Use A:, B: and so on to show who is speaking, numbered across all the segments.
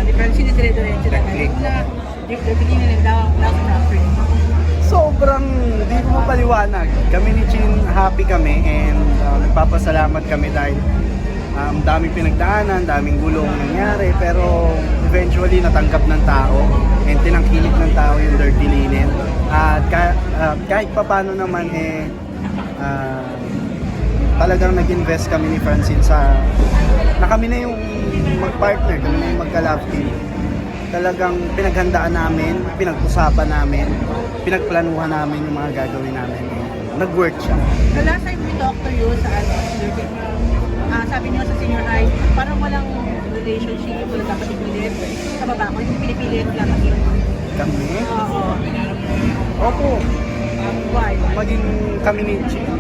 A: ni Francine, dire-diretso na kayo. Una, the beginning and now after.
B: Sobrang hindi ko mapaliwanag. Kami ni Chin happy kami and nagpapasalamat kami dahil daming pinagdaanan, daming gulong nangyari pero eventually natanggap ng tao and tinangkilik ng tao yung dirty linen. At kahit papano naman talagang nag-invest kami ni Francine na kami na yung mag-partner, kami na yung magka-love team. Talagang pinaghandaan namin, pinag-usapan namin, pinagplanuhan namin yung mga gagawin namin. Nag-work siya.
A: The last time we talked to you sa sabi niyo sa senior high, parang walang relationship, wala dapat ipilit sa baba ko, yung pinipilit lang ang yun.
B: Kami?
A: Oo.
B: Opo.
A: Why?
B: Maging kami ni Chin.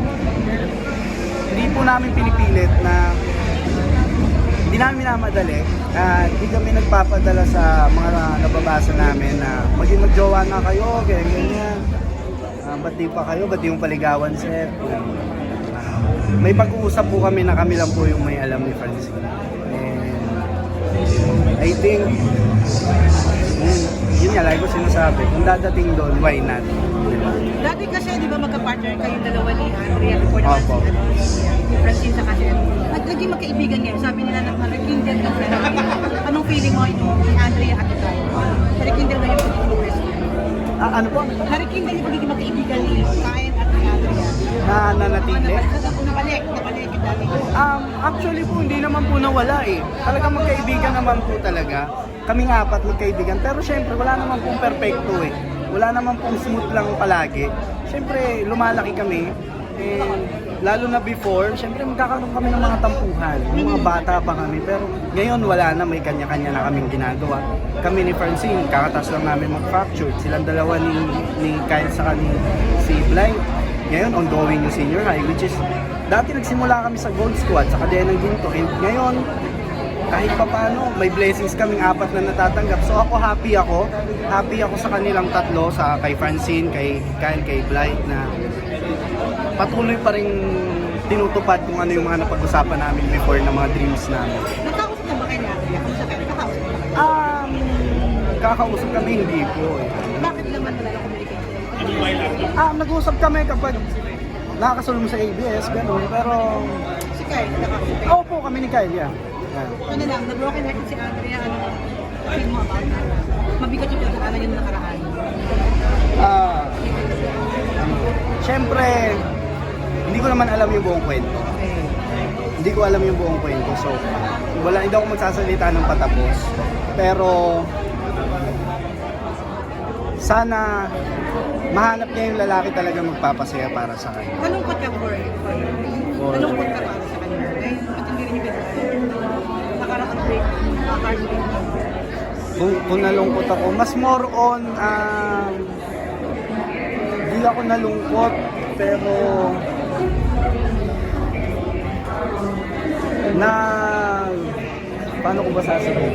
B: Hindi po namin pinipilit na hindi namin minamadali. Hindi kami nagpapadala sa mga nababasa namin na maging magjowa na kayo, ganyan. Ba't di pa kayo? Ba't di yung paligawan, sir? May pag-uusap po kami na kami lang po yung may alam ni Francine. And I think, yun nga, like ko sinasabi, kung dadating doon, why not?
A: Dati kasi, di ba magka-partner kayong dalawa ni Andrea before naman
B: Opo.
A: si Francine sa kasi. Naging magkaibigan ngayon. Sabi nila na rekindle ng friend. Anong feeling mo ni Andrea at the time? Rekindle na yung pagiging best friend.
B: Ano po?
A: Rekindle yung pagiging magkaibigan ni Kyle at ni Andrea.
B: Na nanatili?
A: Nabalik yung dati.
B: Actually po, hindi naman po nawala eh. Talagang magkaibigan naman po talaga. Kaming apat magkaibigan. Pero syempre, wala naman pong perfecto eh. Wala naman pong smooth lang palagi. Syempre, lumalaki kami. Lalo na before, syempre magkakaroon kami ng mga tampuhan. Yung mga bata pa kami. Pero ngayon wala na, may kanya-kanya na kaming ginagawa. Kami ni Francine, kakatas lang namin mag-fracture. Silang dalawa ni Kyle sa ni si Blind. Ngayon, ongoing yung senior high, which is, dati nagsimula kami sa Gold Squad, sa Kadena ng Ginto. And ngayon, kahit pa paano, may blessings kaming apat na natatanggap. So ako happy ako sa kanilang tatlo, kay Francine, kay Kyle, kay Blight, na patuloy pa rin tinutupad kung ano yung mga napag-usapan namin before na mga dreams namin.
A: Nagkakausap na ba kayo ni Andrea? Kumusta kayo? Nagkakausap na ba?
B: Kakausap kami, hindi po eh.
A: Bakit naman talaga communication?
B: Nag-uusap kami kapag nakakasulong sa ABS, gano'n, pero
A: Si Kyle, nagkakausap kayo?
B: opo kami ni Kyle, yeah.
A: Ano lang, na-broken hearted si Andrea, feel mo about that? Mabigat yung pinagkakalan yun na nakaraan.
B: Siyempre, hindi ko naman alam yung buong kwento. Hindi ko alam yung buong kwento, so hindi ako magsasalita ng patapos. Pero sana mahanap niya yung lalaki talaga magpapasaya para sa kanya.
A: Nalungkot ka for it? Nalungkot ka para sa kanya? Eh, ba't hindi rin yung nakarakot-break, heartbreak?
B: Kung nalungkot ako, mas more on hindi ako nalungkot, pero paano ko ba sasabihin?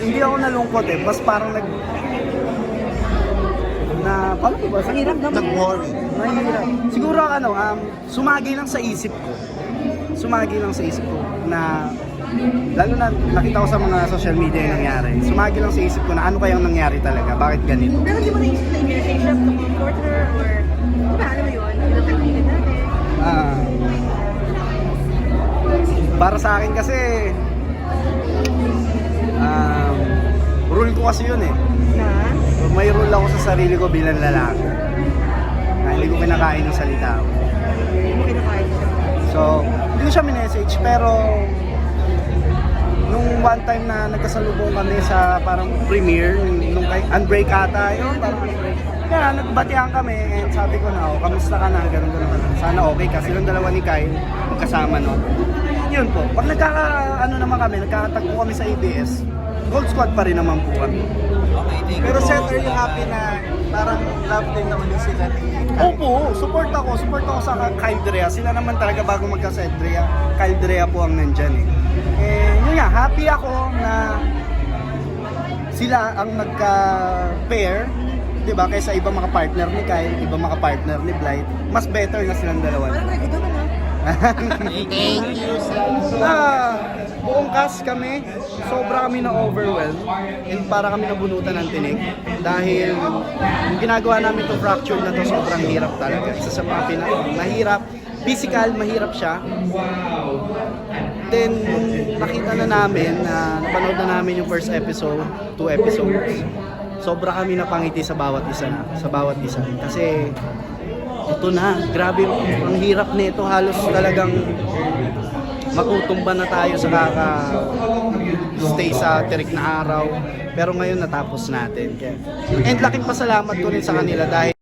B: Hindi ako nalungkot eh, mas parang paano ko ba sasabihin?
C: Nag-worry.
B: Mahirap. Siguro sumagi lang sa isip ko. Na lalo na nakita ko sa mga social media yung nangyari. Sumagi lang sa isip ko na ano kayang nangyari talaga, bakit ganito.
A: Pero di mo naisip na i-message siya to comfort her or diba, alam mo yun, yung nagkakilid natin.
B: Para sa akin kasi rule ko kasi yun eh.
A: Na?
B: May rule ako sa sarili ko bilang lalaki na hindi ko kinakain ng salita ko.
A: Hindi mo kinakain siya.
B: So, hindi ko siya minessage pero nung one time na nagkasalubong kami sa parang premiere, nung kay Unbreak ata yun, parang kaya nagbatihan kami and sabi ko na, kamusta ka na, ganun. Sana okay kasi yung dalawa ni Kyle, magkasama nun. Yun po, pag nagkakatagpo kami sa ABS, Gold Squad pa rin naman po kami.
C: Pero Seth, are you happy na parang love din na ulit sila ni Kyle?
B: Opo, support ako sa Kyle Drea. Sila naman talaga bago magka-sa Drea, Kyle Drea po ang nandyan eh. Yun nga, happy ako na sila ang nagka-pair, di ba? Kaysa ibang mga partner ni Kyle, ibang mga partner ni Blight. Mas better na silang dalawa.
A: Parang nagkita ka na.
C: Thank you, Seth.
B: buong cast kami, sobra kami na overwhelmed and para kami nabunutan ng tinig dahil yung ginagawa namin to Fracture na to sobrang hirap talaga. Isa sa mga mahirap, physical, mahirap siya. Then, nakita na namin, napanood na namin yung first episode, 2 episodes. Sobra kami napangiti sa bawat isa. Kasi, ito na, grabe, ang hirap nito. Halos talagang matutumba na tayo sa stay sa tirik na araw. Pero ngayon natapos natin. And laking pasalamat ko rin sa kanila dahil